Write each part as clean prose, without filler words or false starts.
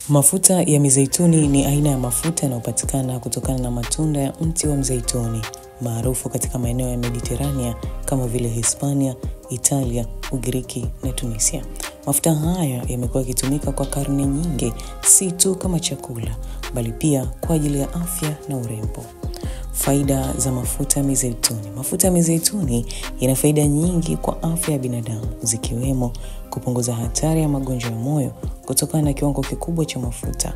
Mafuta ya mizeituni ni aina ya mafuta yanayopatikana kutokana na matunda ya mti wa mzeituni, maarufu katika maeneo ya Mediterania kama vile Hispania, Italia, Ugiriki na Tunisia. Mafuta haya yamekuwa yakitumika kwa karne nyingi, si tu kama chakula, bali pia kwa ajili ya afya na urembo. Faida za mafuta ya mizeituni. Mafuta ya mizeituni yana faida nyingi kwa afya ya binadamu, zikiwemo kupunguza hatari ya magonjwa ya moyo kutokana na kiwango kikubwa cha mafuta,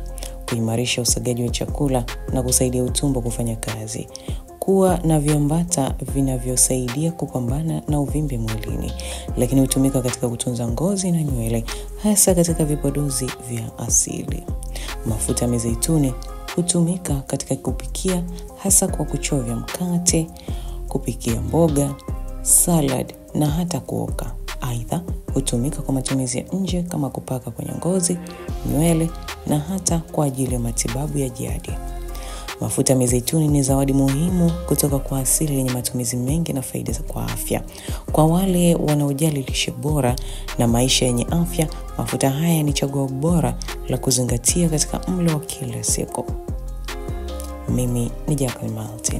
kuimarisha usagaji wa chakula na kusaidia utumbo kufanya kazi, kuwa na viambata vinavyosaidia kupambana na uvimbe mwilini, lakini hutumika katika kutunza ngozi na nywele, hasa katika vipodozi vya asili. Mafuta ya mizeituni hutumika katika kupikia, hasa kwa kuchovya mkate, kupikia mboga, salad na hata kuoka. Aidha, hutumika kwa matumizi ya nje kama kupaka kwenye ngozi, nywele na hata kwa ajili ya matibabu ya jadi. Mafuta ya mizeituni ni zawadi muhimu kutoka kwa asili yenye matumizi mengi na faida kwa afya. Kwa wale wanaojali lishe bora na maisha yenye afya, mafuta haya ni chaguo bora la kuzingatia katika mlo wa kila siku. Mimi ni Jacqueline Martin.